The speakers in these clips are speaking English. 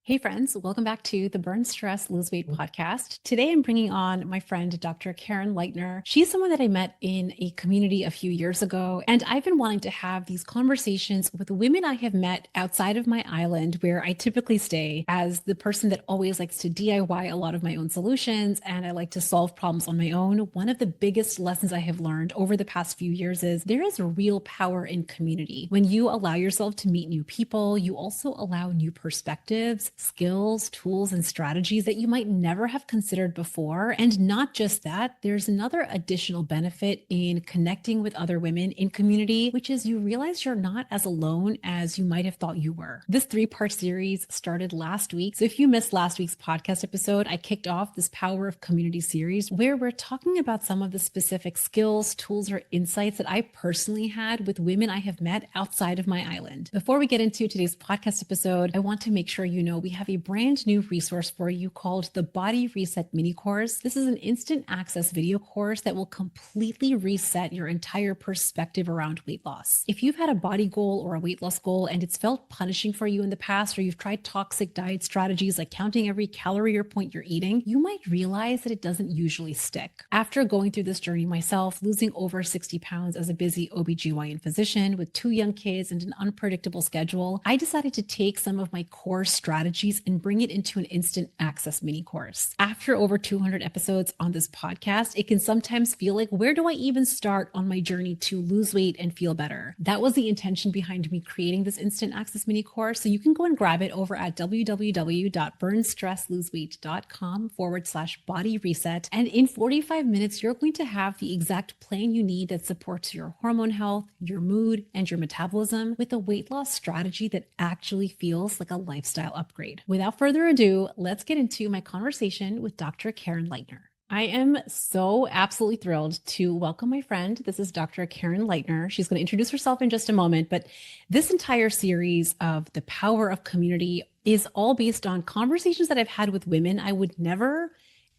Hey friends, welcome back to the Burn, Stress, Lose Weight podcast. Today I'm bringing on my friend, Dr. Karen Leitner. She's someone that I met in a community a few years ago, and I've been wanting to have these conversations with women I have met outside of my island where I typically stay as the person that always likes to DIY a lot of my own solutions and I like to solve problems on my own. One of the biggest lessons I have learned over the past few years is there is real power in community. When you allow yourself to meet new people, you also allow new perspectives, skills, tools, and strategies that you might never have considered before. And not just that, there's another additional benefit in connecting with other women in community, which is you realize you're not as alone as you might have thought you were. This three-part series started last week. So if you missed last week's podcast episode, I kicked off this Power of Community series where we're talking about some of the specific skills, tools, or insights that I personally had with women I have met outside of my island. Before we get into today's podcast episode, I want to make sure you know we have a brand new resource for you called the Body Reset Mini Course. This is an instant access video course that will completely reset your entire perspective around weight loss. If you've had a body goal or a weight loss goal and it's felt punishing for you in the past, or you've tried toxic diet strategies like counting every calorie or point you're eating, you might realize that it doesn't usually stick. After going through this journey myself, losing over 60 pounds as a busy OBGYN physician with 2 young kids and an unpredictable schedule, I decided to take some of my core strategies and bring it into an instant access mini course. After over 200 episodes on this podcast, it can sometimes feel like, where do I even start on my journey to lose weight and feel better? That was the intention behind me creating this instant access mini course. So you can go and grab it over at www.burnstressloseweight.com/body reset. And in 45 minutes, you're going to have the exact plan you need that supports your hormone health, your mood, and your metabolism with a weight loss strategy that actually feels like a lifestyle upgrade. Without further ado, let's get into my conversation with Dr. Karen Leitner. I am so absolutely thrilled to welcome my friend. This is Dr. Karen Leitner. She's going to introduce herself in just a moment, but this entire series of the power of community is all based on conversations that I've had with women I would never,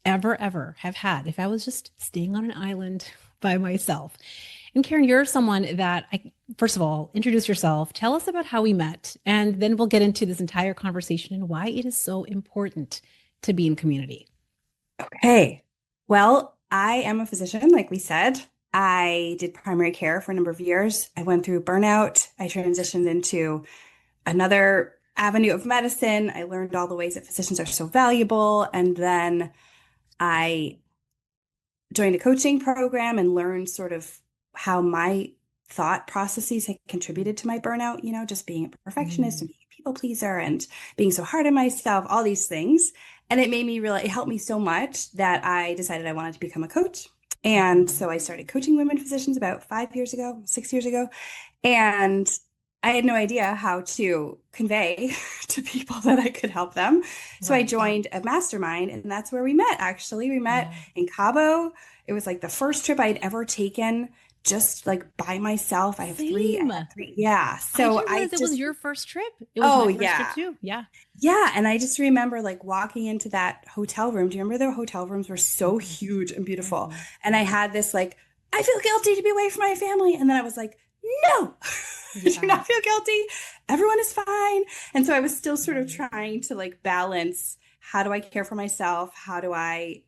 ever have had if I was just staying on an island by myself. And Karen, you're someone that first of all, introduce yourself, tell us about how we met, and then we'll get into this entire conversation and why it is so important to be in community. Okay. Well, I am a physician, like we said. I did primary care for a number of years. I went through burnout. I transitioned into another avenue of medicine. I learned all the ways that physicians are so valuable. And then I joined a coaching program and learned sort of how my thought processes had contributed to my burnout, just being a perfectionist and being a people pleaser and being so hard on myself, all these things. And it made me realize, it helped me so much that I decided I wanted to become a coach. And so I started coaching women physicians about 6 years ago. And I had no idea how to convey to people that I could help them. So I joined a mastermind, and that's where we met. Actually, we met in Cabo. It was like the first trip I'd ever taken just like by myself. I have three. Yeah. So I didn't realize it was your first trip. It was my first trip too. Yeah. Yeah. And I just remember like walking into that hotel room. Do you remember the hotel rooms were so huge and beautiful? And I had this like, I feel guilty to be away from my family. And then I was like, no, do not feel guilty. Everyone is fine. And so I was still sort of trying to like balance, how do I care for myself? How do I,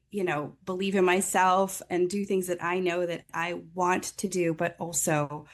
believe in myself and do things that I know that I want to do, but also,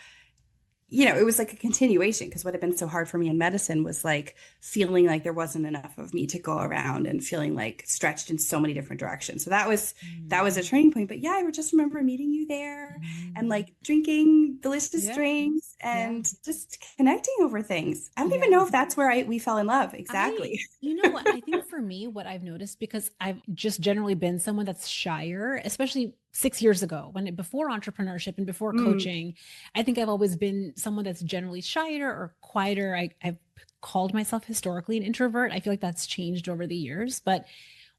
it was like a continuation, because what had been so hard for me in medicine was like feeling like there wasn't enough of me to go around and feeling like stretched in so many different directions. So that was a turning point. But yeah, I just remember meeting you there and like drinking delicious drinks and just connecting over things. I don't even know if that's where we fell in love. Exactly. You know what? I think for me, what I've noticed, because I've just generally been someone that's shyer, especially 6 years ago, before entrepreneurship and before coaching, I think I've always been someone that's generally shyer or quieter. I've called myself historically an introvert. I feel like that's changed over the years. But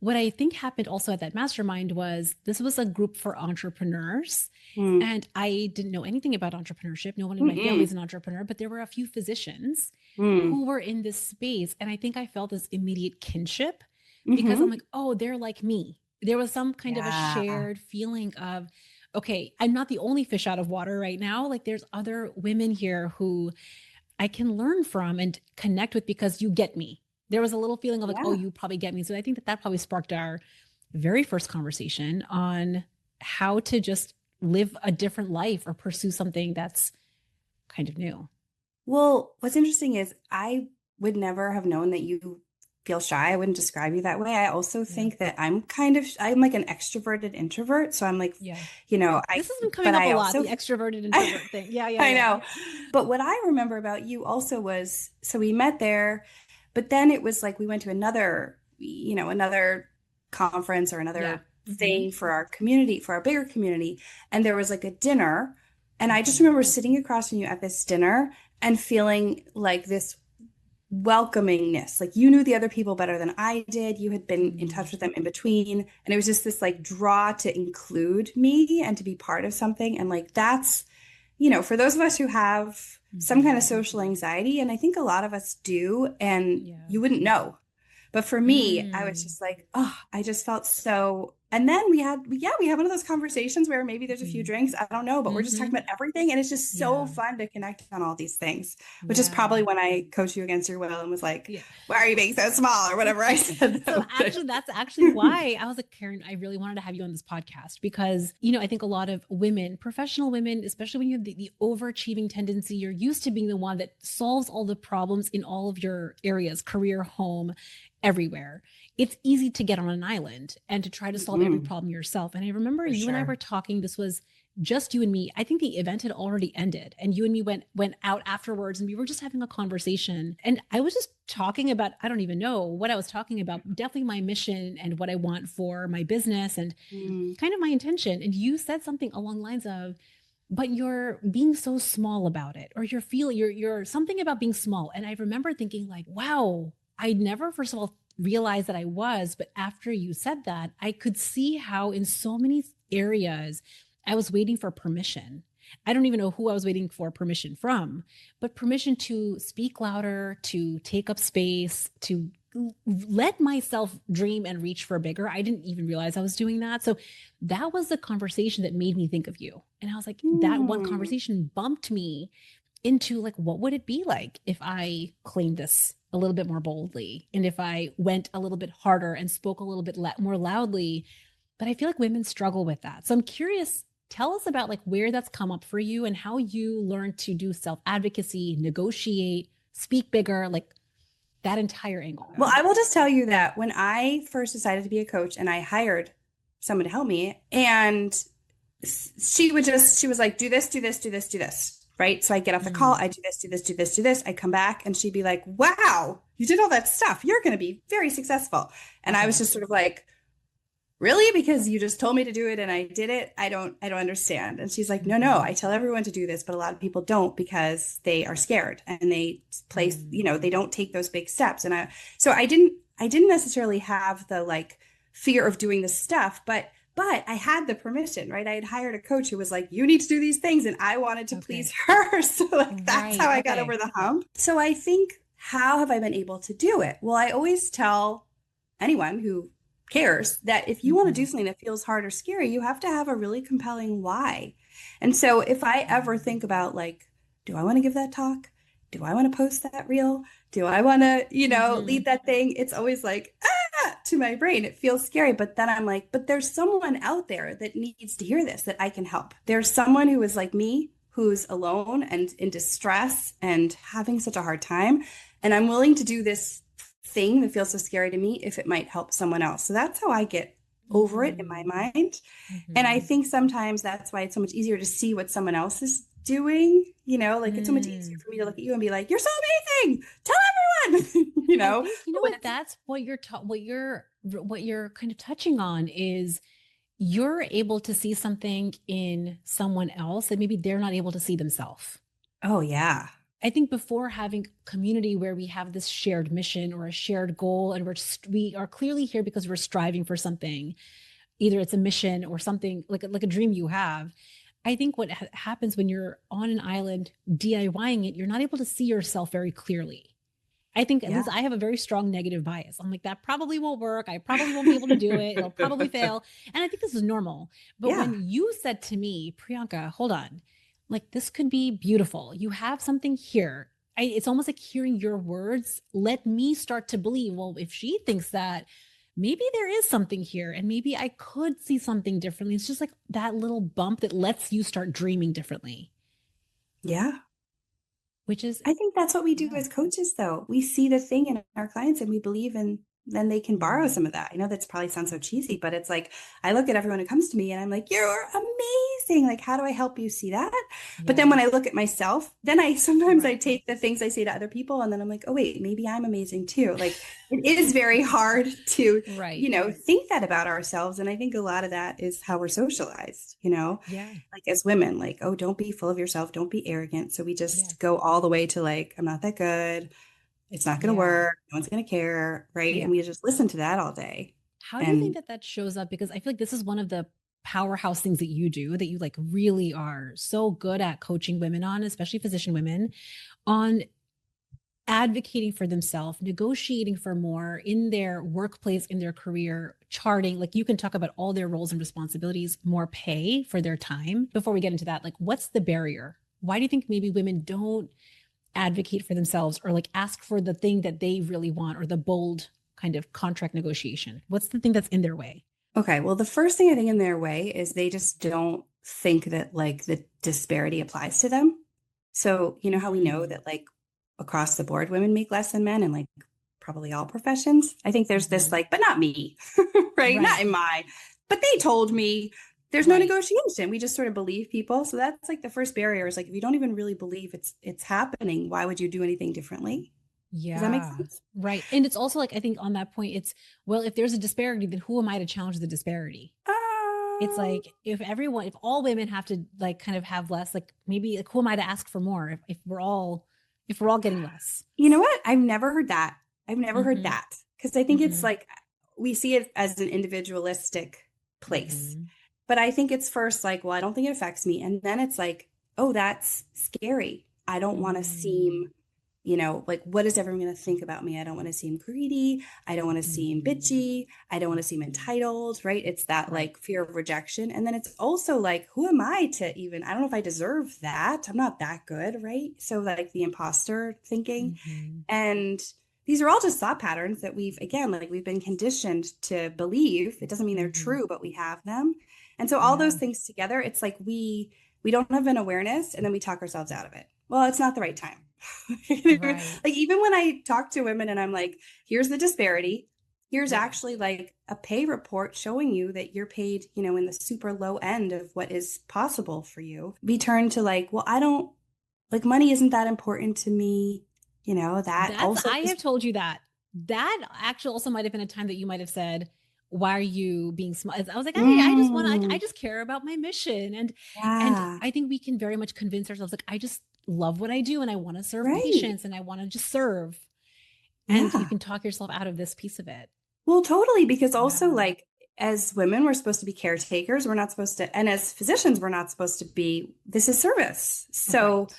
what I think happened also at that mastermind was this was a group for entrepreneurs. And I didn't know anything about entrepreneurship. No one in my family is an entrepreneur, but there were a few physicians who were in this space. And I think I felt this immediate kinship because I'm like, oh, they're like me. There was some kind of a shared feeling of, okay, I'm not the only fish out of water right now. Like there's other women here who I can learn from and connect with because you get me. There was a little feeling of like, oh, Yeah. you probably get me. So I think that that probably sparked our very first conversation on how to just live a different life or pursue something that's kind of new. Well, what's interesting is I would never have known that you feel shy. I wouldn't describe you that way. I also Yeah. think that I'm like an extroverted introvert. So I'm like, Yeah. I, This has been coming but up a I lot, also, the extroverted I, introvert thing. Yeah, yeah, I yeah. know. But what I remember about you also was, so we met there, but then it was like we went to another conference or Yeah. another Mm-hmm. thing for our community, for our bigger community. And there was like a dinner. And I just Mm-hmm. remember sitting across from you at this dinner and feeling like this welcomingness. Like you knew the other people better than I did. You had been in touch Mm-hmm. with them in between. And it was just this like draw to include me and to be part of something. And like that's, for those of us who have some kind Mm-hmm. of social anxiety, and I think a lot of us do, and Yeah. you wouldn't know. But for me, I was Mm. just like, oh, I just felt so. And then we had one of those conversations where maybe there's a few Mm-hmm. drinks, I don't know, but we're just talking Mm-hmm. about everything. And it's just so Yeah. fun to connect on all these things, which is probably Yeah. when I coached you against your will and was like, Yeah. why are you being so small or whatever I said So that actually, would. that's actually why I was like, Karen, I really wanted to have you on this podcast because, I think a lot of women, professional women, especially when you have the overachieving tendency, you're used to being the one that solves all the problems in all of your areas, career, home, everywhere. It's easy to get on an island and to try to solve every Mhm, problem yourself. And I remember for you and I were sure. talking, this was just you and me. I think the event had already ended and you and me went out afterwards and we were just having a conversation. And I was just talking about, I don't even know what I was talking about, definitely my mission and what I want for my business and Mm, kind of my intention. And you said something along the lines of, but you're being so small about it, or you're something about being small. And I remember thinking like, wow, I never, first of all, realized that I was, but after you said that, I could see how in so many areas I was waiting for permission. I don't even know who I was waiting for permission from, but permission to speak louder, to take up space, to let myself dream and reach for bigger. I didn't even realize I was doing that. So that was the conversation that made me think of you. And I was like, that one mm, conversation bumped me into like, what would it be like if I claimed this a little bit more boldly and if I went a little bit harder and spoke a little bit more loudly? But I feel like women struggle with that. So I'm curious, tell us about like where that's come up for you and how you learned to do self-advocacy, negotiate, speak bigger, like that entire angle. Well, I will just tell you that when I first decided to be a coach and I hired someone to help me, and she was like, do this, do this, do this, do this. Right. So I get off the call, Mm, I do this, do this, do this, do this. I come back and she'd be like, wow, you did all that stuff. You're going to be very successful. And I was okay. just sort of like, really? Because you just told me to do it and I did it. I don't understand. And she's like, no, no, Mm-hmm. I tell everyone to do this, but a lot of people don't because they are scared and they Mm, they don't take those big steps. So I didn't necessarily have the like fear of doing the stuff, but I had the permission, right? I had hired a coach who was like, you need to do these things. And I wanted to please okay. her. So like that's how Right. I got over Okay. the hump. So I think, how have I been able to do it? Well, I always tell anyone who cares that if you want to Mm-hmm. do something that feels hard or scary, you have to have a really compelling why. And so if I ever think about like, do I want to give that talk? Do I want to post that reel? Do I want to, Mm-hmm. lead that thing? It's always like, to my brain. It feels scary. But then I'm like, but there's someone out there that needs to hear this that I can help. There's someone who is like me, who's alone and in distress and having such a hard time. And I'm willing to do this thing that feels so scary to me if it might help someone else. So that's how I get over it in my Mm, mind. And I mm-hmm. think sometimes that's why it's so much easier to see what someone else is doing. Like it's so much easier Mm. for me to look at you and be like, you're so amazing. Tell everyone, I think you know But when what it's that's what you're kind of touching on is you're able to see something in someone else that maybe they're not able to see themselves. oh yeah. I think before having community where we have this shared mission or a shared goal and we are clearly here because we're striving for something, either it's a mission or something like a dream you have. I think what happens when you're on an island DIYing it, you're not able to see yourself very clearly. I think at Yeah. least I have a very strong negative bias. I'm like, that probably won't work. I probably won't be able to do it. It'll probably fail. And I think this is normal. But when Yeah. you said to me, Priyanka, hold on, like this could be beautiful. You have something here. it's almost like hearing your words let me start to believe, well, if she thinks that, maybe there is something here and maybe I could see something differently. It's just like that little bump that lets you start dreaming differently, Yeah. which is, I think that's what we do yeah. as coaches, though. We see the thing in our clients and we believe, and then they can borrow Mm, some of that. I know that's probably sounds so cheesy, but it's like I look at everyone who comes to me and I'm like, you're amazing. Like, how do I help you see that? But then yeah. when I look at myself, then I sometimes I Right. take the things I say to other people and then I'm like, oh, wait, maybe I'm amazing too. Like, it is very hard to, Right. think that about ourselves. And I think a lot of that is how we're socialized, Yeah. like as women, like, oh, don't be full of yourself, don't be arrogant. So we just Yes. go all the way to like, I'm not that good. It's not going to Yeah. work. No one's going to care. Right. Yeah. And we just listen to that all day. How do you think And that that shows up? Because I feel like this is one of the powerhouse things that you do that you like really are so good at coaching women on, especially physician women, on advocating for themselves, negotiating for more in their workplace, in their career, charting. Like you can talk about all their roles and responsibilities, more pay for their time. Before we get into that, like what's the barrier? Why do you think maybe women don't advocate for themselves or like ask for the thing that they really want or the bold kind of contract negotiation? What's the thing that's in their way? okay, well, the first thing I think in their way is they just don't think that like the disparity applies to them. So, you know how we know Mm, that like across the board, women make less than men in like probably all professions? I think there's this mhm. like, but not me, right? Not Right, in my, but they told me there's no right. negotiation. We just sort of believe people. So that's like the first barrier is like, if you don't even really believe it's happening, why would you do anything differently? Does that make Yeah, sense? right. And it's also like, I think on that point, it's, well, if there's a disparity, then who am I to challenge the disparity? It's Um, like if all women have to like kind of have less, like maybe like who am I to ask for more if we're all getting less? You know what? I've never heard that. I've never heard Mm-hmm. that because I think it's Mm-hmm. like we see it as an individualistic place. Mm-hmm. But I think it's first like, well, I don't think it affects me. And then it's like, oh, that's scary. I don't want to Mm-hmm. seem, like, what is everyone going to think about me? I don't want to seem greedy. I don't want to seem Mm-hmm. bitchy. I don't want to seem Mm-hmm. entitled, right? It's that Right. like fear of rejection. And then it's also like, who am I to even, I don't know if I deserve that. I'm not that good, right? So, like, the imposter thinking. Mm-hmm. And these are all just thought patterns that we've, again, like we've been conditioned to believe. It doesn't mean they're Mm-hmm. true, but we have them. And so all those Yeah. things together, it's like we don't have an awareness and then we talk ourselves out of it. Well, it's not the right time. Right. Like even when I talk to women and I'm like, here's the disparity. Here's Yeah. actually like a pay report showing you that you're paid, in the super low end of what is possible for you. We turn to like, well, I don't like money isn't that important to me. That That's, also I is, have told you that. That actually also might have been a time that you might have said, why are you being small? I was like, I just want to, I mm, just care about my mission. And yeah, I think we can very much convince ourselves, like, I just love what I do and I want to serve right. patients and I want to just serve. And you Yeah. can talk yourself out of this piece of it. Well, totally. Because also, Yeah. like, as women, we're supposed to be caretakers. We're not supposed to, and as physicians, we're not supposed to be, this is service. So Right.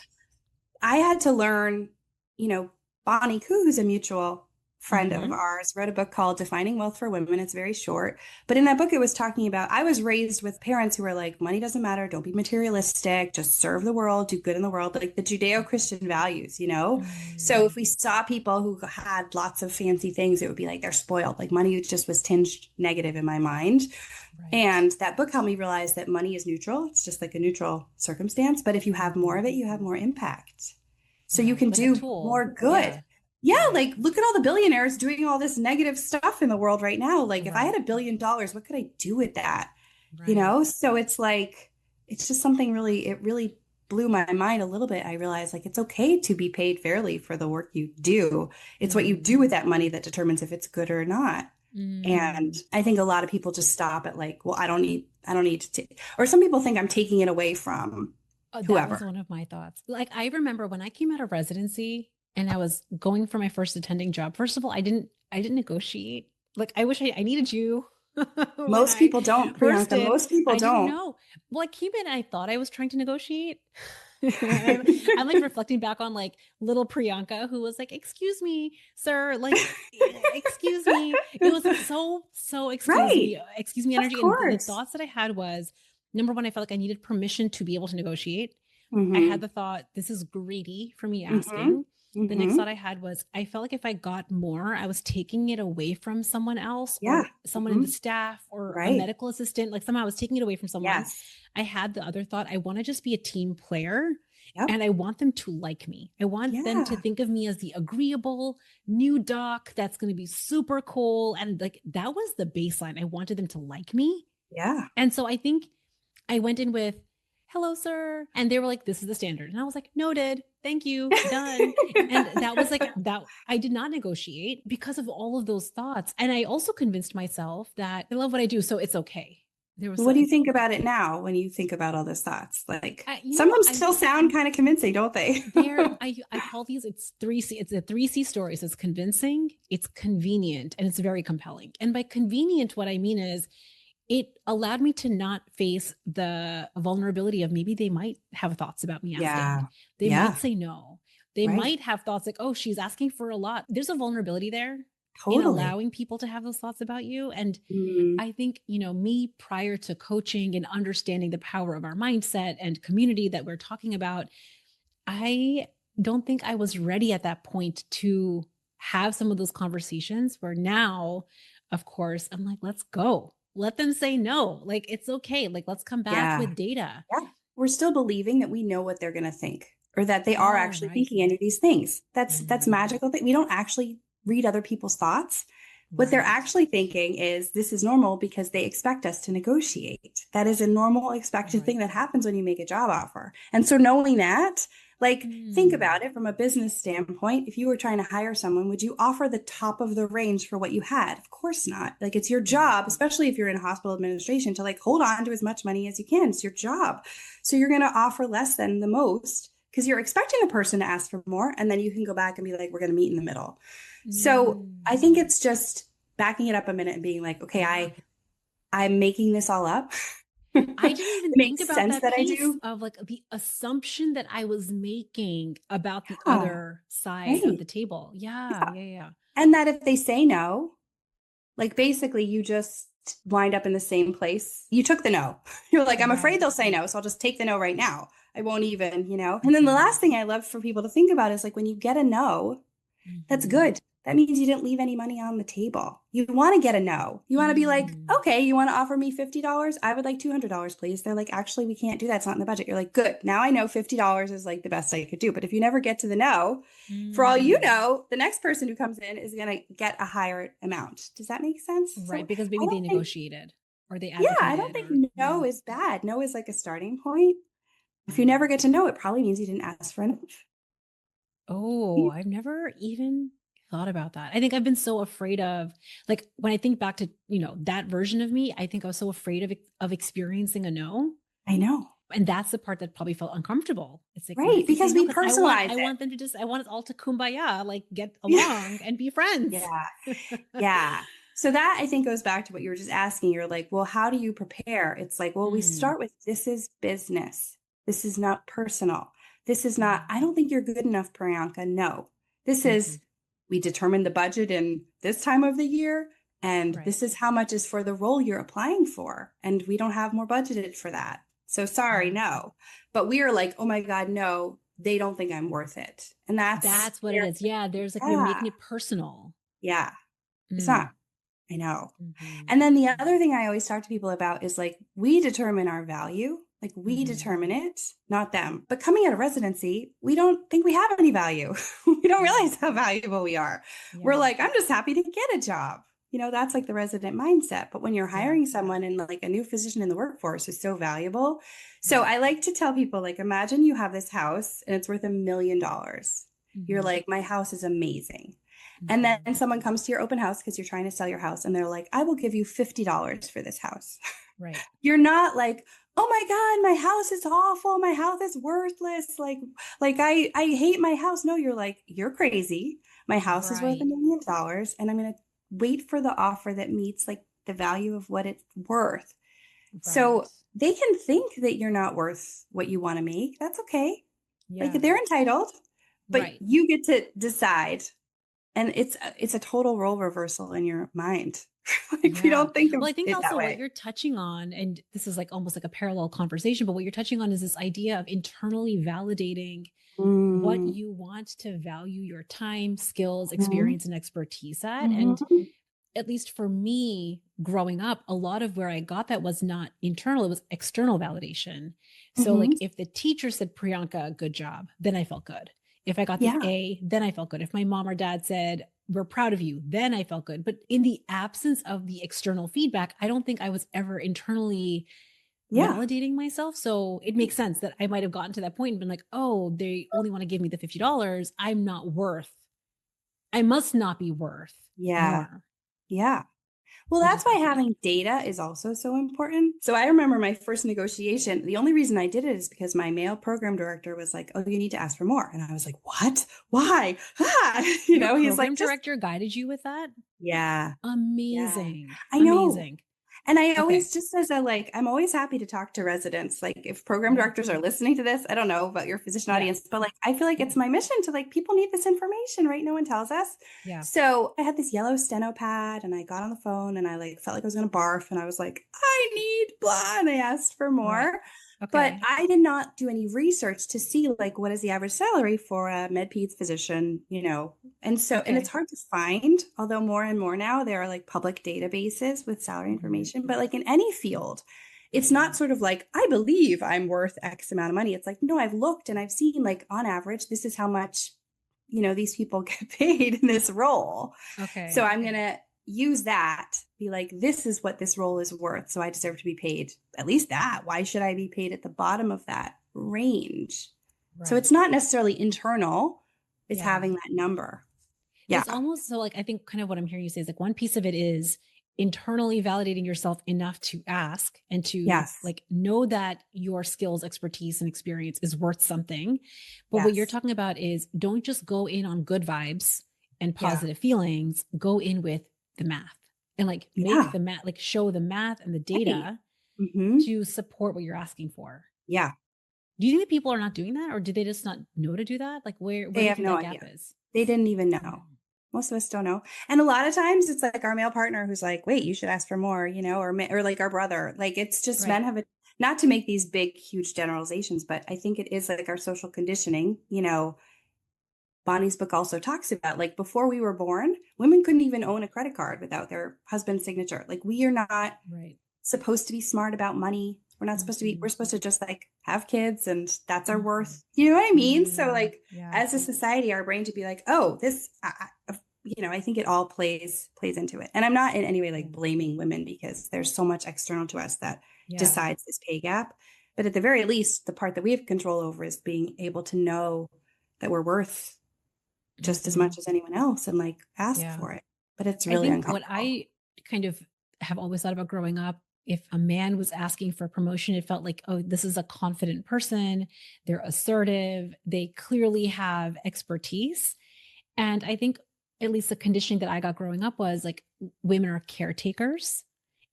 I had to learn, you know, Bonnie Koo, who's a mutual friend of Mm-hmm. ours, wrote a book called Defining Wealth for Women. It's very short. But in that book, it was talking about I was raised with parents who were like, money doesn't matter. Don't be materialistic. Just serve the world, do good in the world, like the Judeo-Christian values. So if Mm, we saw people who had lots of fancy things, it would be like they're spoiled. Like money just was tinged negative in my mind. right. And that book helped me realize that money is neutral. It's just like a neutral circumstance. But if you have more Mm-hmm. of it, you have more impact. So you Right. can Like a do tool. more good. Yeah. Yeah, Right. like look at all the billionaires doing all this negative stuff in the world right now. Like if I had Right. $1 billion, what could I do with that? Right. So it's like it's just something it really blew my mind a little bit. I realized like it's okay to be paid fairly for the work you do. It's what you Mm-hmm. do with that money that determines if it's good or not. And Mm. I think a lot of people just stop at like, well, I don't need to take, or some people think I'm taking it away from Oh, that was whoever. one of my thoughts. Like I remember when I came out of residency and I was going for my first attending job. First of all, I didn't negotiate. Like I wish I needed you when Most I people don't, first Priyanka. did. Most people I didn't don't. know. Well, I came in and I thought I was trying to negotiate. I'm like reflecting back on like little Priyanka who was like, "Excuse me, sir, like excuse me." It was like so Right. excuse me Of energy. And the course. thoughts that I had was, number one, I felt like I needed permission to be able to negotiate. I had Hmm. the thought, this is greedy for me Hmm. asking. The next Mm-hmm. thought I had was I felt like if I got more, I was taking it away from someone else Yeah. or someone in Mm-hmm. the staff or a Right. medical assistant. Like somehow I was taking it away from someone. Yes. I had the other thought, I want to just be a team player Yep. and I want them to like me. I want them to Yeah. think of me as the agreeable new doc that's going to be super cool. And like that was the baseline. I wanted them to like me. Yeah. And so I think I went in with, hello, sir. And they were like, this is the standard. And I was like, noted. Thank you. Done. And that was like, that I did not negotiate because of all of those thoughts. And I also convinced myself that I love what I do. So it's okay. There was What do a, you think about it now when you think about all those thoughts? Like you some of know, them I still sound kind of convincing, don't they? there I call these it's 3C, it's a 3C stories. It's convincing, it's convenient, and it's very compelling. And by convenient, what I mean is it allowed me to not face the vulnerability of maybe they might have thoughts about me asking. Yeah. They might Yeah. say no. They Right. might have thoughts like, oh, she's asking for a lot. There's a vulnerability there in Totally. allowing people to have those thoughts about you. And Mm, I think, me prior to coaching and understanding the power of our mindset and community that we're talking about, I don't think I was ready at that point to have some of those conversations where now, of course, I'm like, let's go. Let them say no. Like, it's okay. Like, let's come back yeah. with data. Yeah. We're still believing that we know what they're going to think or that they are Oh, actually right. thinking any of these things. That's Mm, magical. We don't actually read other people's thoughts. What they're right. actually thinking is this is normal because they expect us to negotiate. That is a normal expected Right. thing that happens when you make a job offer. And so knowing that, like think Mm, about it from a business standpoint. If you were trying to hire someone, would you offer the top of the range for what you had? Of course not. Like it's your right. job, especially if you're in hospital administration, to like hold on to as much money as you can. It's your job. So you're going to offer less than the most because you're expecting the person to ask for more. And then you can go back and be like, we're going to meet in the middle. So I Mm. think it's just backing it up a minute and being like, okay, Yeah. I'm making this all up. I didn't It even think makes about sense that that I piece do. of like the assumption that I was making about the Yeah, other side of right. the table. Yeah. Yeah. Yeah. Yeah. And that if they say no, like basically you just wind up in the same place. You took the no. You're like, I'm afraid Right. they'll say no, so I'll just take the no right now. I won't even. And then the Mhm. last thing I love for people to think about is like when you get a no, that's Mhm. good. That means you didn't leave any money on the table. You want to get a no. You want to be like, Mm. okay, you want to offer me $50? I would like $200, please. They're like, actually, we can't do that. It's not in the budget. You're like, good. Now I know $50 is like the best I could do. But if you never get to the no, for all you Mm. know, the next person who comes in is going to get a higher amount. Does that make sense? Right, So because I maybe they don't think, negotiated or they yeah, I don't advocated or think yeah. no is bad. No is like a starting point. If you never get to know, it probably means you didn't ask for enough. Oh, I've never even thought about that. I think I've been so afraid of like when I think back to, that version of me, I think I was so afraid of experiencing a no. I know. And that's the part that probably felt uncomfortable. It's like, what Right. if they say Because no? we Because I want personalize I it. want them to I want it all to kumbaya, like get Yeah. along and be friends. Yeah. Yeah. So that I think goes back to what you were just asking. You're like, well, how do you prepare? It's like, well, we Mm, start with this is business. This is not personal. This is not, mm, I don't think you're good enough, Priyanka. No. This mhm. is, we determine the budget in this time of the year, and Right. this is how much is for the role you're applying for. And we don't have more budgeted for that. So sorry, Mm. no. But we are like, oh my God, no, they don't think I'm worth it. And that's, That's what it is. Yeah, there's like we're yeah, making it personal. yeah, it's Mm, not. I know. mhm, And then the mm, other thing I always talk to people about is like, we determine our value, like we mhm. determine it, not them. But coming out of residency, we don't think we have any value. We don't Right. realize how valuable we are. We're Yeah. like, I'm just happy to get a job. That's like the resident mindset. But when you're Yeah. hiring someone in like a new physician in the workforce is so valuable. So Right. I like to tell people, like, imagine you have this house and it's worth $1 million. You're Mhm, like, my house is amazing. And mhm. then someone comes to your open house because you're trying to sell your house and they're like, I will give you $50 for this house. Right. You're not like, oh my God, my house is awful. My house is worthless. Like I hate my house. No, you're like, you're crazy. My house is worth Right. $1 million and I'm going to wait for the offer that meets like the value of what it's worth. Right. So they can think that you're not worth what you want to make. That's okay. Like Yeah. they're entitled, but Right. you get to decide And it's a total role reversal in your mind. Like we Yeah. don't think Well, of I think it that also what way. you're touching on, and this is like almost like a parallel conversation, but what you're touching on is this idea of internally validating what Mm, you want to value your time, skills, mhm, experience, and expertise at. And mhm, at least for me growing up, a lot of where I got that was not internal, it was external validation. So, mhm. like, if the teacher said, Priyanka, good job, then I felt good. If I got the Yeah, A, then I felt good. If my mom or dad said, we're proud of you, then I felt good. But in the absence of the external feedback, I don't think I was ever internally yeah, validating myself. So it makes sense that I might have gotten to that point and been like, oh, they only want to give me the $50. I'm not worth, I must not be worth yeah, more, yeah. Well, which that's is why fascinating. having data is also so important. So I remember my first negotiation. The only reason I did it is because my male program director was like, "Oh, you need to ask for more." And I was like, "What? Why?" Ah, Your he's like, program "Just director guided you with that? yeah, yeah." Amazing. I know. Amazing. And I Okay. always just as a like, I'm always happy to talk to residents. Like if program Yeah. directors are listening to this, I don't know about your physician Yeah. audience, but like I feel like it's my mission to like people need this information, right? No one tells us. Yeah. So I had this yellow steno pad and I got on the phone and I like felt like I was gonna barf and I was like, I need blah, and I asked for Right. more. But Okay. I did not do any research to see like what is the average salary for a med peds physician, and it's Okay. hard to find, although more and more now there are like public databases with salary Mhm. information. But like in any field, it's not sort of like, I believe I'm worth X amount of money. It's like, no, I've looked and I've seen like on average, this is how much, these people get paid in this role. So Okay. I'm going to use that, be like, this is what this role is worth. So I deserve to be paid at least that. Why should I be paid at the bottom of that range? So Right. it's not necessarily internal, it's Yeah. having that number. Yeah. It's almost so like I think kind of what I'm hearing you say is like one piece of it is internally validating yourself enough to ask and to Yes. like know that your skills, expertise, and experience is worth something. But what you're Yes. talking about is don't just go in on good vibes and Yeah. positive feelings, go in with the math and like make Yeah. the math, like show the math and the Right. data Hmm. to support what you're asking for. Yeah. Do you think that people are not doing that or do they just not know to do that? Like where They do you have think no that gap idea. is? They didn't even Mm. know. Most of us don't know. And a lot of times it's like our male partner who's like, wait, you should ask for more, or like our brother. Like it's just Right. men have it, not to make these big, huge generalizations, but I think it is like our social conditioning. Bonnie's book also talks about like before we were born, women couldn't even own a credit card without their husband's signature. Like we are not Right. supposed to be smart about money. We're not supposed to be, Mhm. we're supposed to just like have kids and that's our Mhm. worth. You know what I mean? So Mm, like yeah. as a society, our brain to be like, oh, I think it all plays into it. And I'm not in any way like Okay. blaming women because there's so much external to us that Yeah. decides this pay gap. But at the very least, the part that we have control over is being able to know that we're worth just as Mhm. much as anyone else and like ask Yeah. for it. But it's I really think what uncomfortable. I kind of have always thought about growing up, if a man was asking for a promotion, it felt like, oh, this is a confident person. They're assertive. They clearly have expertise. And I think at least the conditioning that I got growing up was like women are caretakers.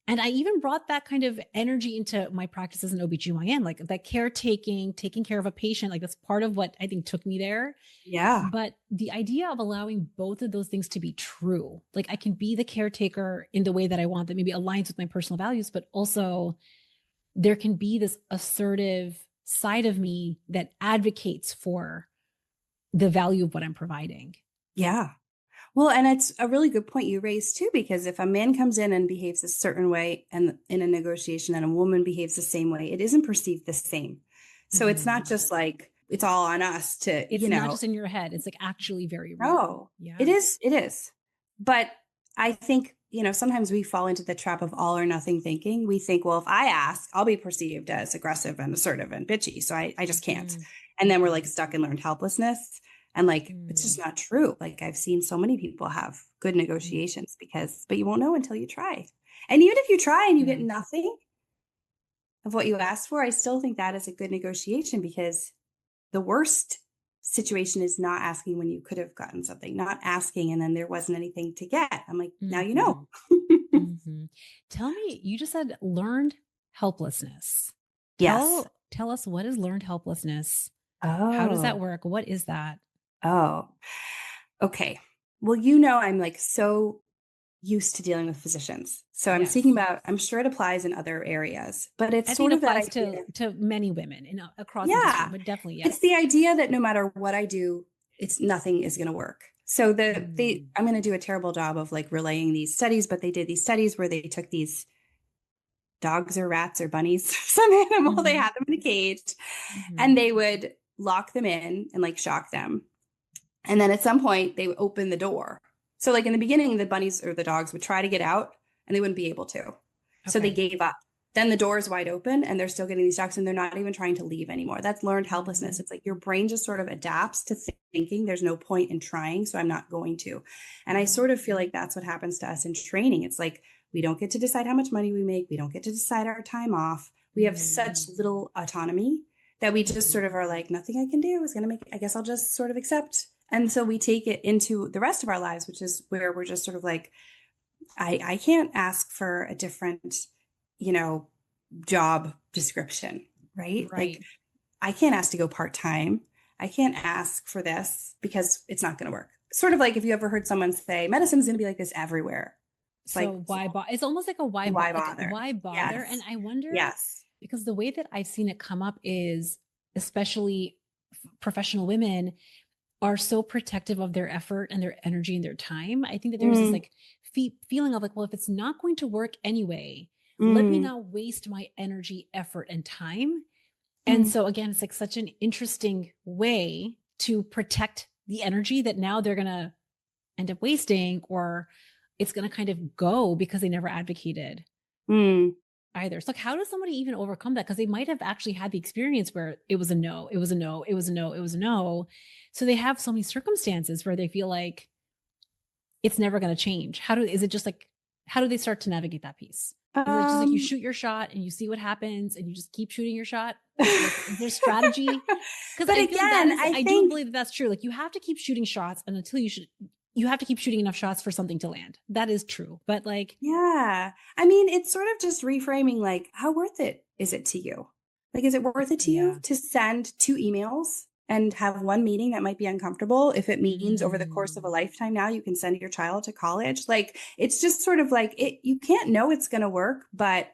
And I even brought that kind of energy into my practice as an OBGYN, like that caretaking, taking care of a patient. Like that's part of what I think took me there. Yeah. But the idea of allowing both of those things to be true, like I can be the caretaker in the way that I want that maybe aligns with my personal values, but also there can be this assertive side of me that advocates for the value of what I'm providing. Yeah. Well, and it's a really good point you raised too, because if a man comes in and behaves a certain way and in a negotiation and a woman behaves the same way, it isn't perceived the same. So it's Mhm. not just like it's all on us to, It's not just in your head, it's like actually very real. no, Yeah. it is. But I think, sometimes we fall into the trap of all or nothing thinking. We think, well, if I ask, I'll be perceived as aggressive and assertive and bitchy. So I just can't. Mhm. And then we're like stuck in learned helplessness. And like, it's just Mm. not true. Like I've seen so many people have good Mm. negotiations but you won't know until you try. And even if you try and you get Yeah. nothing of what you asked for, I still think that is a good negotiation because the worst situation is not asking when you could have gotten something, not asking and then there wasn't anything to get. I'm like, now you know. Mhm. Mhm. Tell me, you just said learned helplessness. Yes. Tell us what is learned helplessness? How does that Oh, work? What is that? oh, okay. Well, you know, I'm like so used to dealing with physicians. So I'm speaking Yes. about, I'm sure it applies in other areas, but it's I think sort it of that applies idea. to many women in across industry, Yeah. but definitely It's the yes. idea that no matter what I do, it's nothing is going to work. So Mm. I'm going to do a terrible job of like relaying these studies, but they did these studies where they took these dogs or rats or bunnies, some animal, they Hmm. had them in a cage Hmm. and they would lock them in and like shock them. And then at some point they would open the door. So like in the beginning, the bunnies or the dogs would try to get out and they wouldn't be able to. So they Okay. gave up. Then the door is wide open and they're still getting these shocks and they're not even trying to leave anymore. That's learned helplessness. Mm. It's like your brain just sort of adapts to thinking there's no point in trying, so I'm not going to. And I Mm. sort of feel like that's what happens to us in training. It's like we don't get to decide how much money we make, we don't get to decide our time off. We have Mm. such little autonomy that we just Mhm. sort of are like, nothing I can do is going to make, I guess I'll just sort of accept. And so we take it into the rest of our lives, which is where we're just sort of like, I can't ask for a different, you know, job description, right? Like Right. I can't ask to go part-time. I can't ask for this because it's not going to work. Sort of like if you ever heard someone say medicine's going to be like this everywhere. It's like, So why bother? It's almost like a why like bother? why bother? And Yes. I wonder Yes. because the way that I've seen it come up is especially professional women are so protective of their effort and their energy and their time. I think that there's this Mm, like feeling of like, well, if it's not going to work anyway, let me mm, not waste my energy, effort, and time. And mm, so again, it's like such an interesting way to protect the energy that now they're gonna end up wasting, or it's gonna kind of go because they never advocated mm. either. So like how does somebody even overcome that? Because they might have actually had the experience where it was a no, it was a no, it was a no, it was a no. So they have so many circumstances where they feel like it's never going to change. Is it just like, how do they start to navigate that piece? Is it just like you Um, shoot your shot and you see what happens and you just keep shooting your shot? Like, is there strategy? Because but I feel like that again, is, I I do think, believe that that's true. Like, you have to keep shooting shots, and you have to keep shooting enough shots for something to land. That is true. But like, yeah. I mean, it's sort of just reframing like, how worth it is it to you? Like, is it worth it to you yeah. to send two emails and have one meeting that might be uncomfortable if it means over the course of a Mm, lifetime now you can send your child to college? Like, it's just sort of like you can't know it's going to work, but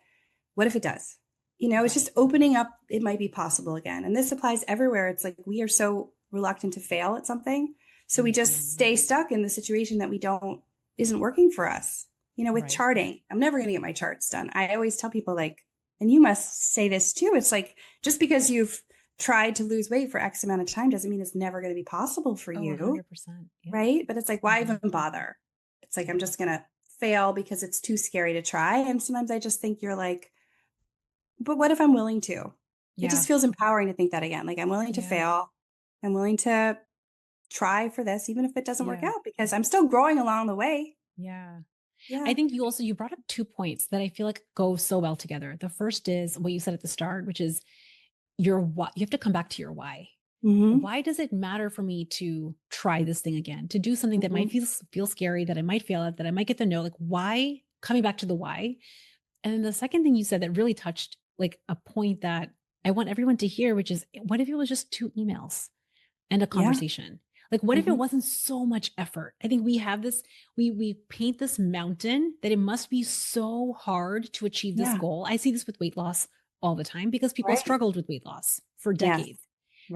what if it does? You know, it's just right. opening up, it might be possible again. And this applies everywhere. It's like we are so reluctant to fail at something. So we just Hmm. stay stuck in the situation that we don't, isn't working for us. You know, with Right. charting, I'm never going to get my charts done. I always tell people, like, and you must say this too. It's like just because you've tried to lose weight for X amount of time doesn't mean it's never going to be possible for Oh, you. 100%. Yeah. Right. But it's like, why Hmm. even bother? It's like, I'm just going to fail because it's too scary to try. And sometimes I just think you're like, but what if I'm willing to? It Yeah. just feels empowering to think that again. Like I'm willing to Yeah. fail. I'm willing to try for this, even if it doesn't work Yeah. out, because I'm still growing along the way. Yeah. I Yeah. think you brought up 2 points that I feel like go so well together. The first is what you said at the start, which is your why. You have to come back to your why. Hmm. Why does it matter for me to try this thing again, to do something that might Hmm. feel scary, that I might fail at, that I might get the no? Like, why? Coming back to the why. And then the second thing you said that really touched like a point that I want everyone to hear, which is, what if it was just 2 emails and a Yeah. conversation? Like, what if it Hmm. wasn't so much effort? I think we have this, we paint this mountain that it must be so hard to achieve this Yeah. goal. I see this with weight loss all the time because people Right. struggled with weight loss for Yes. decades.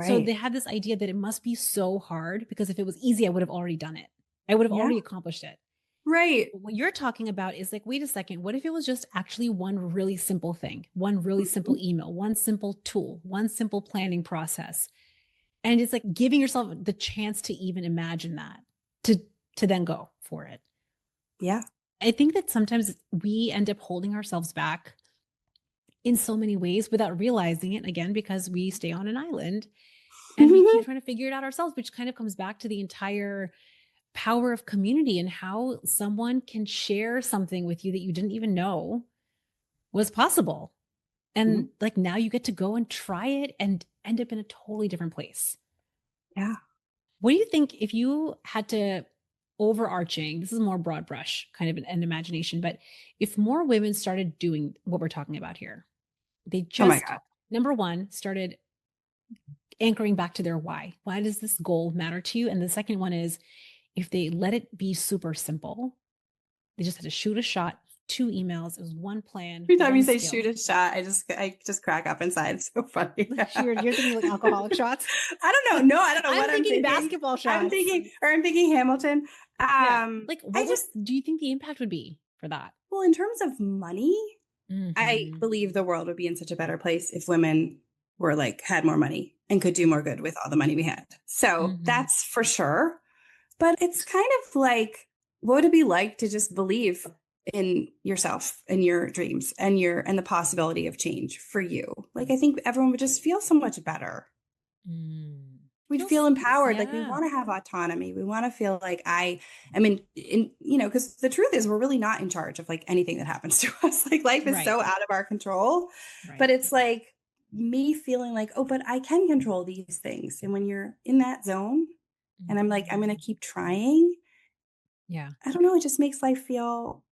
So they Right. had this idea that it must be so hard because if it was easy, I would have already done it. I would have Yeah. already accomplished it. Right. What you're talking about is like, wait a second, what if it was just actually one really simple thing, one really simple Mhm. email, one simple tool, one simple planning process? And it's like giving yourself the chance to even imagine that, to then go for it. Yeah. I think that sometimes we end up holding ourselves back in so many ways without realizing it, again because we stay on an island and we keep trying to figure it out ourselves, which kind of comes back to the entire power of community and how someone can share something with you that you didn't even know was possible. And like now you get to go and try it and end up in a totally different place. Yeah. What do you think if you had to, overarching, this is more broad brush, kind of an imagination, but if more women started doing what we're talking about here, they Oh my just, God. number one, started anchoring back to their why. Why does this goal matter to you? And the second one is, if they let it be super simple, they just had to shoot a shot, 2 emails. It was one plan, Every time you one say shoot skill. a shot, I just crack up inside. It's so funny. You're thinking like alcoholic shots. I don't know. No, I don't know I'm what I'm thinking thinking. basketball shots. I'm thinking Hamilton. Yeah. Like, I what would just, do you think the impact would be for that? well, in terms of money, I Hmm. believe the world would be in such a better place if women were like, had more money and could do more good with all the money we had. So Hmm. that's for sure. But it's kind of like, what would it be like to just believe in yourself and your dreams and the possibility of change for you? Like, I think everyone would just feel so much better. Mm. We'd feel Feels, empowered. Like, we yeah. want to have autonomy. We want to feel like I mean, because the truth is we're really not in charge of like anything that happens to us. Like, life is Right. so out of our control. But Right. it's like me feeling like, oh, but I can control these things. And when you're in that zone, and I'm like, I'm going to Mhm. keep trying. Yeah. I don't know. It just makes life feel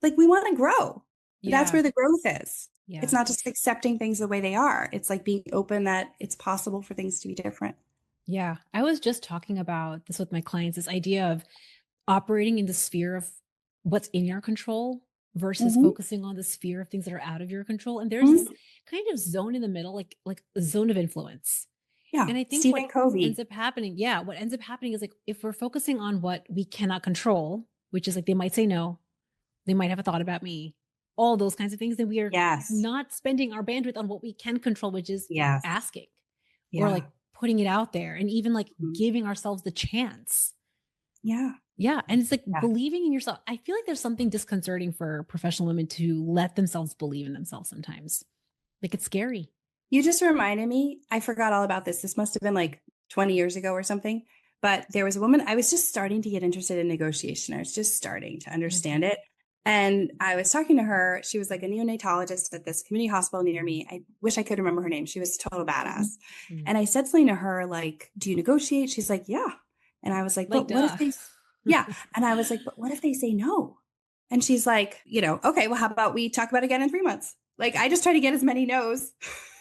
like we want to grow. That's Yeah. where the growth is. It's Yeah. not just accepting things the way they are. It's like being open that it's possible for things to be different. Yeah. I was just talking about this with my clients, this idea of operating in the sphere of what's in your control versus Hmm. focusing on the sphere of things that are out of your control. And there's this Hmm. kind of zone in the middle, like a zone of influence. Yeah. And I think Stephen what ends Covey. up happening, yeah, what ends up happening is like if we're focusing on what we cannot control, which is like they might say no, they might have a thought about me, all those kinds of things, then we are Yes. not spending our bandwidth on what we can control, which is Yes. asking or Yeah. like putting it out there and even like Mhm. giving ourselves the chance. Yeah. Yeah. And it's like Yeah. believing in yourself. I feel like there's something disconcerting for professional women to let themselves believe in themselves sometimes. Like it's scary. You just reminded me, I forgot all about this. This must have been like 20 years ago or something. But there was a woman, I was just starting to get interested in negotiation. I was just starting to understand Mhm. it. And I was talking to her. She was like a neonatologist at this community hospital near me. I wish I could remember her name. She was a total badass. Mm. And I said something to her like, do you negotiate? She's like, yeah. And I was like, Like, but what if duh. they, yeah. And I was like, but what if they say no? And she's like, okay, well, how about we talk about it again in 3 months? Like, I just try to get as many no's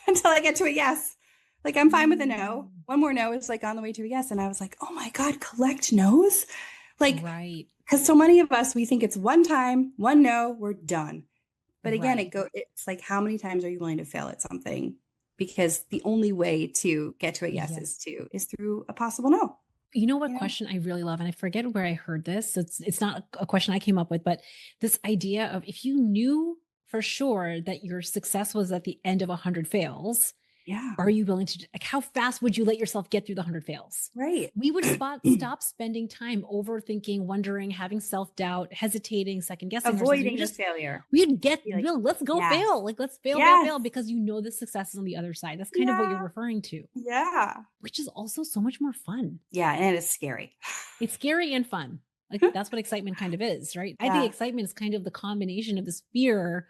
until I get to a yes. Like, I'm fine with a no. Mm. One more no is like on the way to a yes. And I was like, oh my God, collect no's. Like, Right. because so many of us, we think it's one time, one no, we're done. But again, Right. it's like, how many times are you willing to fail at something? Because the only way to get to a yes Yeah. is through a possible no. You know what You know? question I really love, and I forget where I heard this. So it's not a question I came up with, but this idea of if you knew for sure that your success was at the end of 100 fails, Yeah. are you willing to, like, how fast would you let yourself get through the 100 fails? Right. We would stop spending time overthinking, wondering, having self-doubt, hesitating, second guessing ourselves. Avoiding the failure. We'd Be like, let's go yes, fail. Like, let's yes, fail, because you know the success is on the other side. That's kind of what you're yeah, referring to, yeah, which is also so much more fun. yeah. And it's scary. It's scary and fun. Like, that's what excitement kind of is, right? I think Yeah. excitement is kind of the combination of this fear,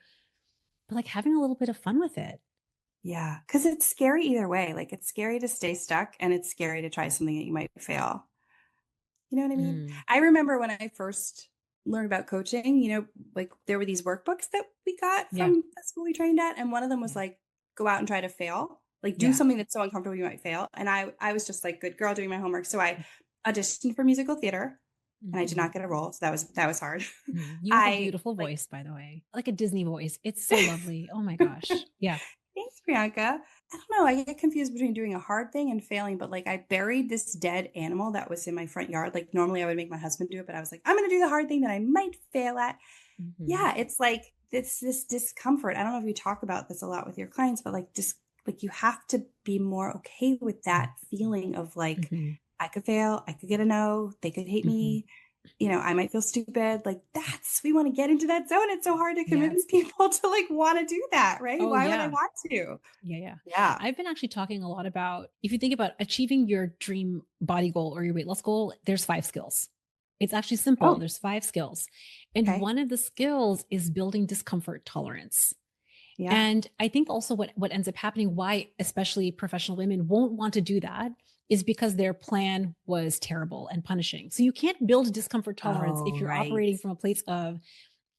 but like having a little bit of fun with it. Yeah. Because it's scary either way. Like, it's scary to stay stuck and it's scary to try something that you might fail. You know what I mean? Mm, I remember when I first learned about coaching, like there were these workbooks that we got yeah. from the school we trained at. And one of them was Yeah. like, go out and try to fail, like do Yeah. something that's so uncomfortable you might fail. And I was just like, good girl doing my homework. So I auditioned for musical theater and I did Mhm. not get a role. So that was hard. You have a I beautiful like, voice, by the way, like a Disney voice. It's so lovely. Oh my gosh. Yeah. thanks, Priyanka. I don't know. I get confused between doing a hard thing and failing, but like I buried this dead animal that was in my front yard. Like normally I would make my husband do it, but I was like, I'm going to do the hard thing that I might fail at. Mhm. Yeah, it's like it's this discomfort. I don't know if you talk about this a lot with your clients, but like just like you have to be more okay with that feeling of like Mhm. I could fail, I could get a no, they could hate Mhm. me, I might feel stupid. Like we want to get into that zone. It's so hard to Yeah. convince people to like want to do that, right? Oh Why would I yeah. want to? Yeah, yeah. Yeah. I've been actually talking a lot about, if you think about achieving your dream body goal or your weight loss goal, there's 5 skills. It's actually simple. Oh, There's 5 skills. And okay. one of the skills is building discomfort tolerance. Yeah. And I think also what ends up happening, why especially professional women won't want to do that, is because their plan was terrible and punishing. So you can't build discomfort tolerance if Oh, you're right. operating from a place of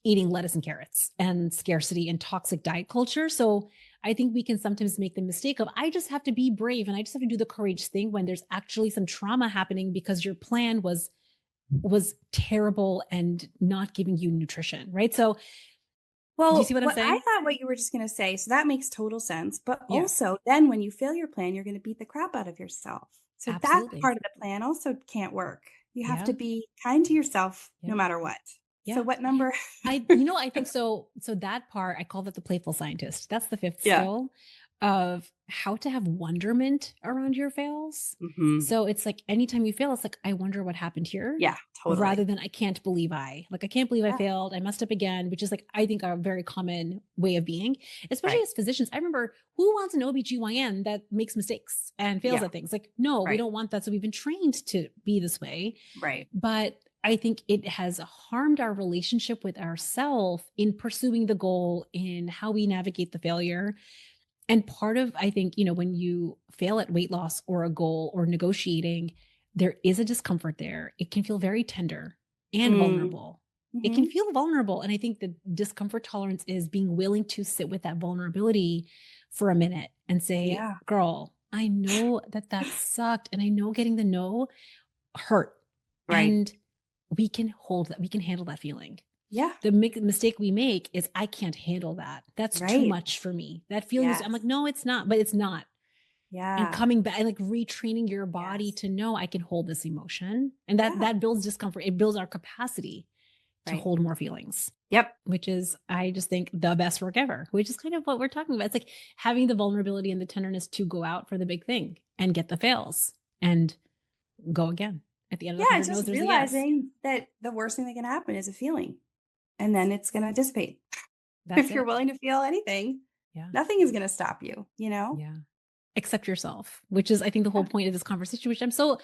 eating lettuce and carrots and scarcity and toxic diet culture. So I think we can sometimes make the mistake of, I just have to be brave and I just have to do the courage thing when there's actually some trauma happening because your plan was terrible and not giving you nutrition, right? So do you see Well, what I'm what I saying? thought what you were just going to say, so that makes total sense. But Yeah, also, then when you fail your plan, you're going to beat the crap out of yourself. So that absolutely. part of the plan also can't work. You have to Yeah, be kind to yourself no yeah, matter what. So yeah. what number? I think so. So that part, I call that the playful scientist. That's the fifth Yeah. skill of how to have wonderment around your fails. Hmm. So it's like anytime you fail, it's like, I wonder what happened here, Yeah, rather totally. than I can't believe I can't believe I Yeah. failed. I messed up again, which is like, I think a very common way of being, especially Right. as physicians. I remember, who wants an OBGYN that makes mistakes and fails Yeah. at things? Like, no, we Right. don't want that. So we've been trained to be this way. Right. But I think it has harmed our relationship with ourselves in pursuing the goal, in how we navigate the failure. And part of, I think, when you fail at weight loss or a goal or negotiating, there is a discomfort there. It can feel very tender and Mm. vulnerable. It can Hmm. feel vulnerable. And I think the discomfort tolerance is being willing to sit with that vulnerability for a minute and say, Yeah. girl, I know that sucked. And I know getting the no hurt. Right. And we can hold that. We can handle that feeling. Yeah. The mistake we make is, I can't handle that. That's too Right. much for me. That feeling is, I'm like, Yes. no, it's not, but it's not. And Yeah. coming back and like retraining your body Yes. to know, I can hold this emotion. And that Yeah. that builds discomfort. It builds our capacity to Right. hold more feelings, Yep. which is, I just think, the best work ever, which is kind of what we're talking about. It's like having the vulnerability and the tenderness to go out for the big thing and get the fails and go again. At the end of the Yeah. It's 100 no's, just there's a yes. realizing that the worst thing that can happen is a feeling, and then it's going to dissipate. That's If you're it. willing to feel anything, Yeah. nothing is going to stop you, you know? Yeah. Accept yourself, which is, I think, the whole Yeah. point of this conversation, which I'm so,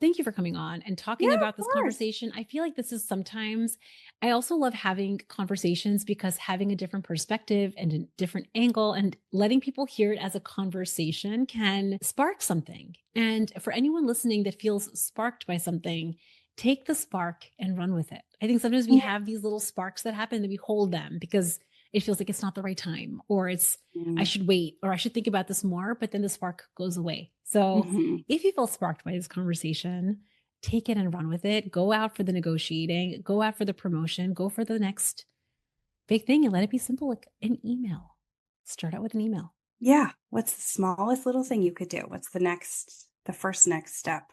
thank you for coming on and Yeah, talking of about this course. conversation. I feel like this is sometimes, I also love having conversations because having a different perspective and a different angle and letting people hear it as a conversation can spark something. And for anyone listening that feels sparked by something, take the spark and run with it. I think sometimes we have these little sparks that happen and we hold them because it feels like it's not the right time, or it's, I Mm-hmm. should wait, or I should think about this more, but then the spark goes away. So Mm-hmm. if you feel sparked by this conversation, take it and run with it. Go out for the negotiating, go out for the promotion, go for the next big thing, and let it be simple, like an email. Start out with an email. Yeah. What's the smallest little thing you could do? What's the first next step?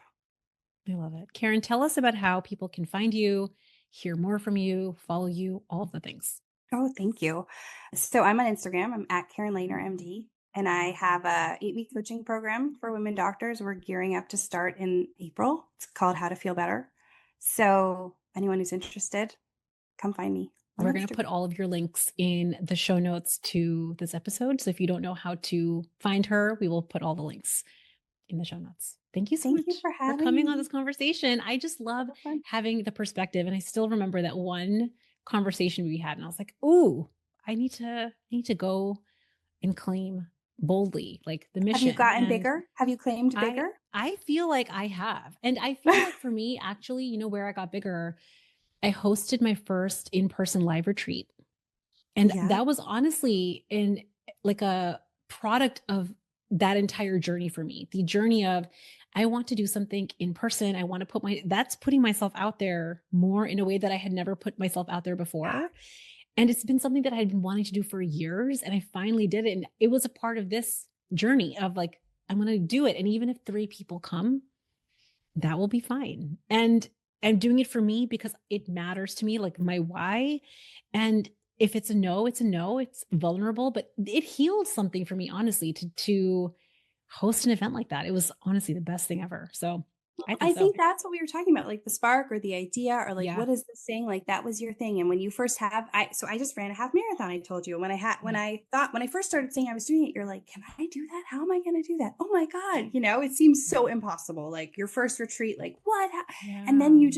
I love it. Karen, tell us about how people can find you, hear more from you, follow you, all of the things. Oh, thank you. So I'm on Instagram. I'm at Karen Leitner MD, and I have a 8-week coaching program for women doctors. We're gearing up to start in April. It's called How to Feel Better. So anyone who's interested, come find me on We're going to Instagram. put all of your links in the show notes to this episode. So if you don't know how to find her, we will put all the links in the show notes. Thank you so Thank you much for for having coming on me. this conversation. I just love So fun. having the perspective. And I still remember that one conversation we had. And I was like, ooh, I need to go and claim boldly like the Have you mission. gotten And bigger? Have you claimed I bigger? I feel like I have. And I feel like for me, actually, where I got bigger, I hosted my first in-person live retreat. And Yeah. that was honestly in like a product of that entire journey for me. The journey of, I want to do something in person. I want to that's putting myself out there more in a way that I had never put myself out there Yeah. before. And it's been something that I'd been wanting to do for years. And I finally did it. And it was a part of this journey of like, I'm going to do it. And even if 3 people come, that will be fine. And I'm doing it for me because it matters to me, like my why. And if it's a no, it's a no. It's vulnerable, but it healed something for me, honestly, to host an event like that. It was honestly the best thing ever. So I think I so. think that's what we were talking about, like the spark or the idea, or like, Yeah. what is this thing? Like that was your thing. And when you first so I just ran a half marathon. I told you, and Yeah. when I first started saying I was doing it, you're like, can I do that? How am I going to do that? Oh my God. It seems so impossible. Like your first retreat, like what? And then Yeah.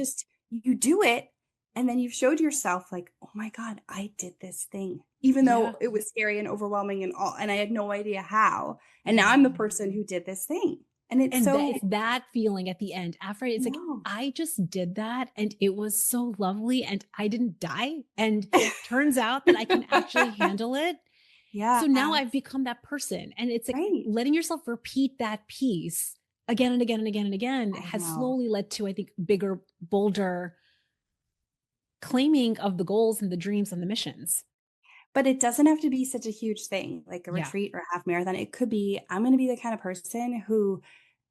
you do it. And then you've showed yourself like, oh my God, I did this thing, even Yeah. though it was scary and overwhelming and all, and I had no idea how. And now Yeah. I'm the person who did this thing. And it's And so, it's that feeling at the end after it's like, no. I just did that and it was so lovely and I didn't die. And turns out that I can actually handle it. Yeah. So now I've become that person. And it's like Right. letting yourself repeat that piece again and again and again and again I has know. slowly led to, I think, bigger, bolder claiming of the goals and the dreams and the missions. But it doesn't have to be such a huge thing, like a Yeah. retreat or a half marathon. It could be, I'm going to be the kind of person who,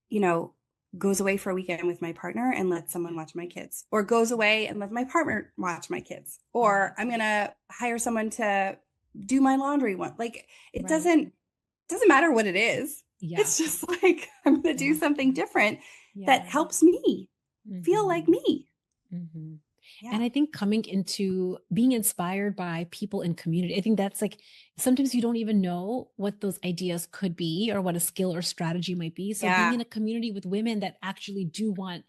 you know, goes away for a weekend with my partner and lets someone watch my kids, or goes away and lets my partner watch my kids, or I'm going to hire someone to do my laundry one. Like it Right. doesn't matter what it is. Yeah. It's just like I'm going to do Yeah. something different that Yeah. helps me feel like Mm-hmm. me. Mm-hmm. Yeah. And I think coming into being inspired by people in community, I think that's like sometimes you don't even know what those ideas could be or what a skill or strategy might be. So being Yeah. in a community with women that actually do want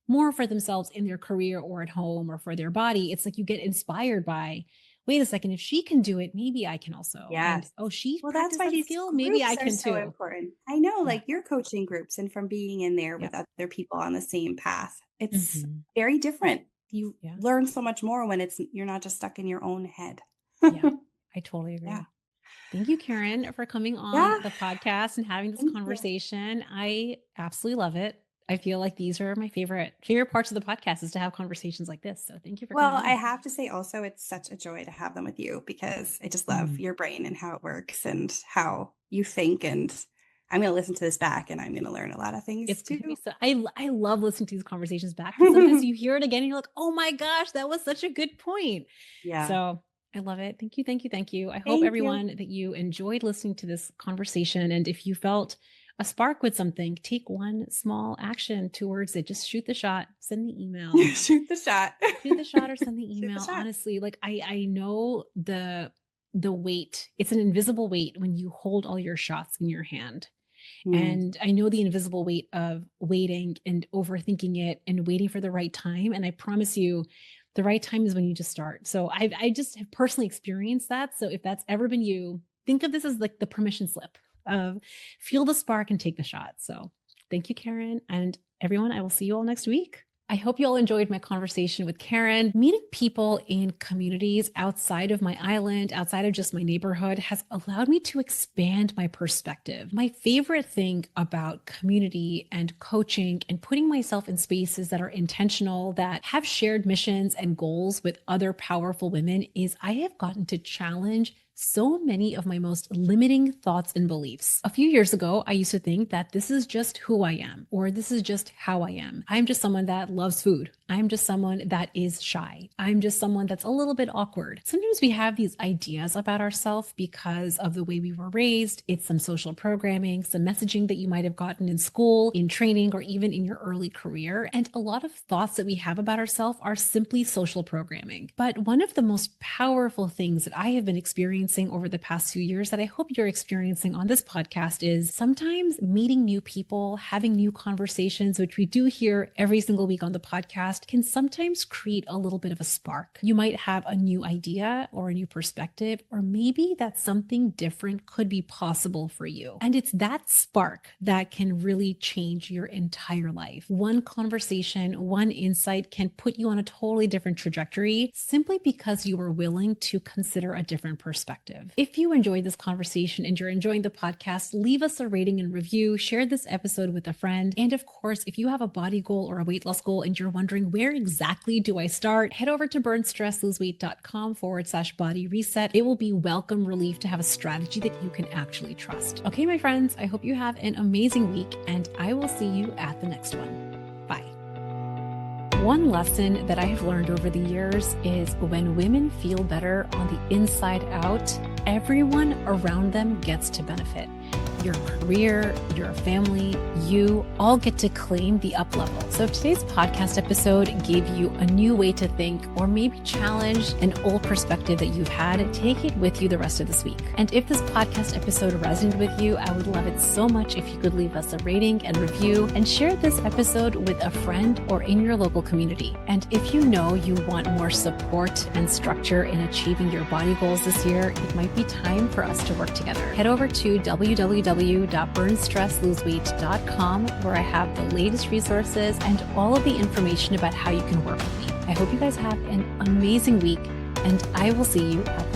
more for themselves in their career or at home or for their body, it's like you get inspired by, wait a second, if she can do it, maybe I can also. And Yes. oh, she Well, that's practiced why that these skill, maybe I groups are can so too. important. I know, Yeah. like your coaching groups, and from being in there Yeah. with other people on the same path, it's Mm-hmm. very different. You Yeah. learn so much more when you're not just stuck in your own head. Yeah. I totally Yeah. agree. Thank you, Karen, for coming on Yeah. the podcast and having this Thank you. conversation. I absolutely love it. I feel like these are my favorite parts of the podcast is to have conversations like this. So thank you for Well, coming I on. have to say also, it's such a joy to have them with you because I just love Mm, your brain and how it works and how you think. And I'm going to listen to this back and I'm going to learn a lot of things it's going to be too. so. I love listening to these conversations back because sometimes you hear it again and you're like, oh my gosh, that was such a good point. Yeah. So I love it. Thank you. Thank you. Thank you. I hope Thank you. everyone that you enjoyed listening to this conversation. And if you felt a spark with something, take one small action towards it. Just shoot the shot, send the email, Shoot the shot. shoot the shot or send the Shoot the email. shot. Honestly, like I know the weight. It's an invisible weight when you hold all your shots in your hand. Mm. And I know the invisible weight of waiting and overthinking it and waiting for the right time. And I promise you, the right time is when you just start. So I just have personally experienced that. So if that's ever been you, think of this as like the permission slip of feel the spark and take the shot. So thank you, Karen. And everyone, I will see you all next week. I hope you all enjoyed my conversation with Karen. Meeting people in communities outside of my island, outside of just my neighborhood, has allowed me to expand my perspective. My favorite thing about community and coaching and putting myself in spaces that are intentional, that have shared missions and goals with other powerful women, is I have gotten to challenge so many of my most limiting thoughts and beliefs. A few years ago, I used to think that this is just who I am, or this is just how I am. I'm just someone that loves food. I'm just someone that is shy. I'm just someone that's a little bit awkward. Sometimes we have these ideas about ourselves because of the way we were raised. It's some social programming, some messaging that you might have gotten in school, in training, or even in your early career. And a lot of thoughts that we have about ourselves are simply social programming. But one of the most powerful things that I have been experiencing over the past few years that I hope you're experiencing on this podcast is sometimes meeting new people, having new conversations, which we do here every single week on the podcast, can sometimes create a little bit of a spark. You might have a new idea or a new perspective, or maybe that something different could be possible for you. And it's that spark that can really change your entire life. One conversation, one insight can put you on a totally different trajectory simply because you were willing to consider a different perspective. If you enjoyed this conversation and you're enjoying the podcast, leave us a rating and review, share this episode with a friend. And of course, if you have a body goal or a weight loss goal and you're wondering where exactly do I start, head over to burnstressloseweight.com/body reset. It will be welcome relief to have a strategy that you can actually trust. Okay, my friends, I hope you have an amazing week and I will see you at the next one. Bye. One lesson that I have learned over the years is when women feel better on the inside out, everyone around them gets to benefit. Your career, your family, you all get to claim the up level. So if today's podcast episode gave you a new way to think or maybe challenged an old perspective that you've had, take it with you the rest of this week. And if this podcast episode resonated with you, I would love it so much if you could leave us a rating and review and share this episode with a friend or in your local community. And if you know you want more support and structure in achieving your body goals this year, it might be time for us to work together. Head over to www.burnstressloseweight.com where I have the latest resources and all of the information about how you can work with me. I hope you guys have an amazing week and I will see you at the